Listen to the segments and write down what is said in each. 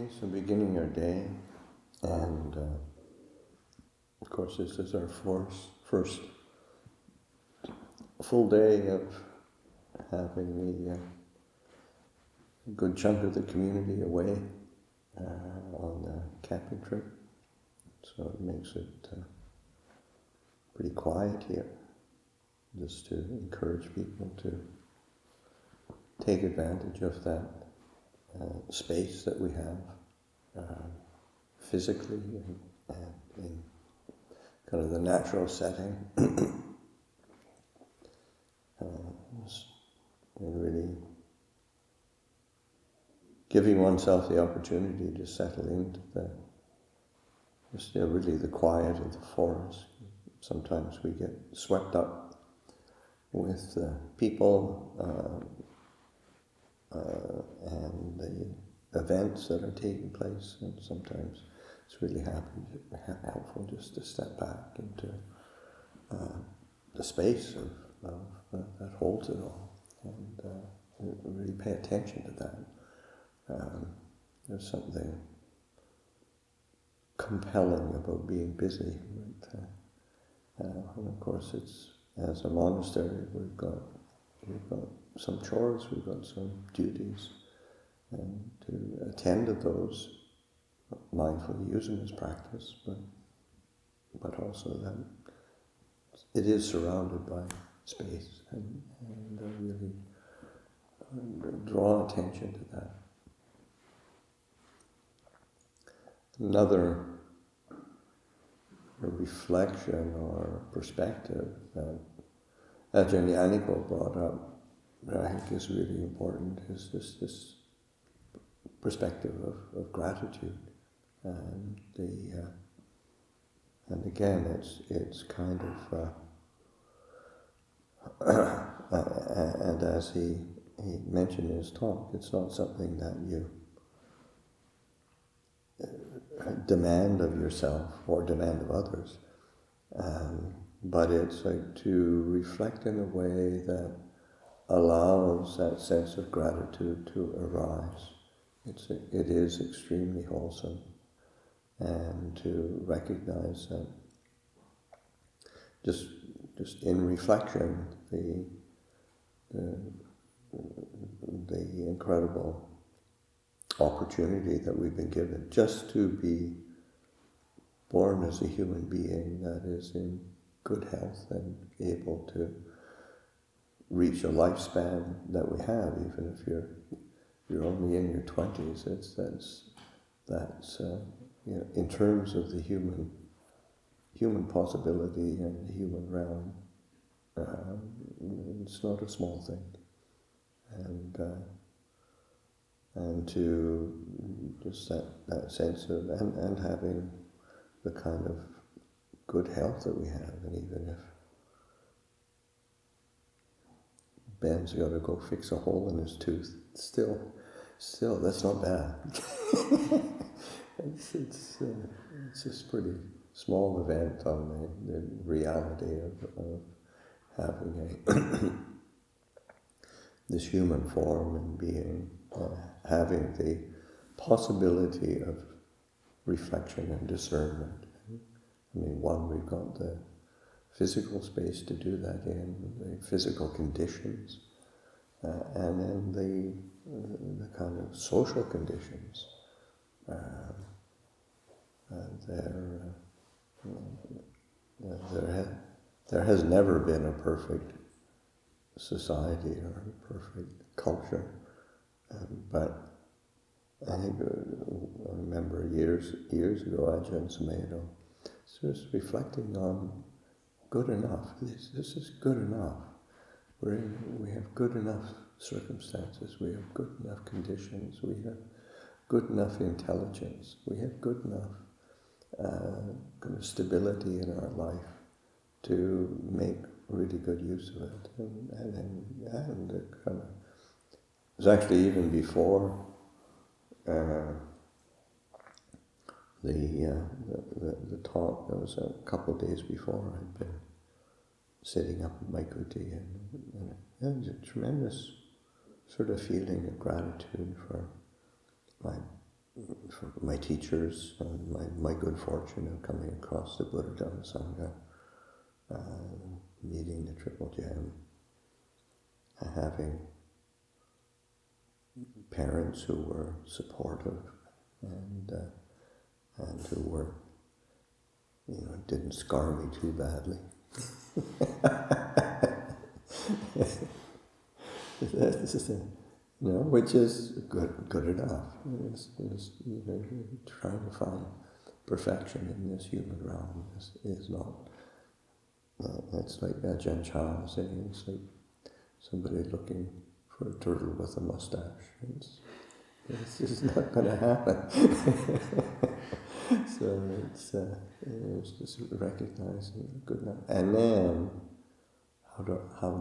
Okay, so beginning our day, and of course this is our first full day of having the good chunk of the community away on the camping trip, so it makes it pretty quiet here, just to encourage people to take advantage of that space that we have physically and in kind of the natural setting. Really giving oneself the opportunity to settle into really the quiet of the forest. Sometimes we get swept up with people and the events that are taking place, and sometimes it's really helpful just to step back into the space of that holds it all, and really pay attention to that. There's something compelling about being busy, and of course, it's as a monastery we've got some chores, we've got some duties, and to attend to those, mindfully using as practice, but also that it is surrounded by space, and really draw attention to that. Another reflection or perspective that Ajahn brought up, that I think is really important, is this perspective of gratitude, and and again it's kind of and as he mentioned in his talk, it's not something that you demand of yourself or demand of others, but it's like to reflect in a way that allows that sense of gratitude to arise. It is extremely wholesome, and to recognize that just in reflection, the incredible opportunity that we've been given just to be born as a human being that is in good health and able to reach a lifespan that we have, even if you're only in your 20s. That's in terms of the human possibility and the human realm, it's not a small thing, and to just that sense of and having the kind of good health that we have, and even if Ben's got to go fix a hole in his tooth, still that's not bad. It's just pretty small event on the reality of having this human form and being, having the possibility of reflection and discernment. I mean, we've got the physical space to do that in, the physical conditions, and then the kind of social conditions. There has never been a perfect society or a perfect culture, but I think I remember years ago, Ajahn was reflecting on good enough. This is good enough. We have good enough circumstances. We have good enough conditions. We have good enough intelligence. We have good enough kind of stability in our life to make really good use of it. And it kind of, it was actually even before the talk. There was a couple of days before I'd been sitting up in my kuti, and it was a tremendous sort of feeling of gratitude for my teachers, and my good fortune of coming across the Buddha Dhamma Sangha, meeting the Triple Gem, having parents who were supportive and who were, didn't scar me too badly. Which is good enough. It's trying to find perfection in this human realm is not. It's like Ajahn saying, it's like somebody looking for a turtle with a mustache. It's just not going to happen. So it's just recognizing good enough. And then, how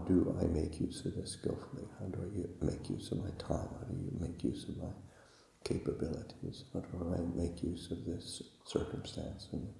do I make use of this skillfully? How do I make use of my time? How do you make use of my capabilities? How do I make use of this circumstance? And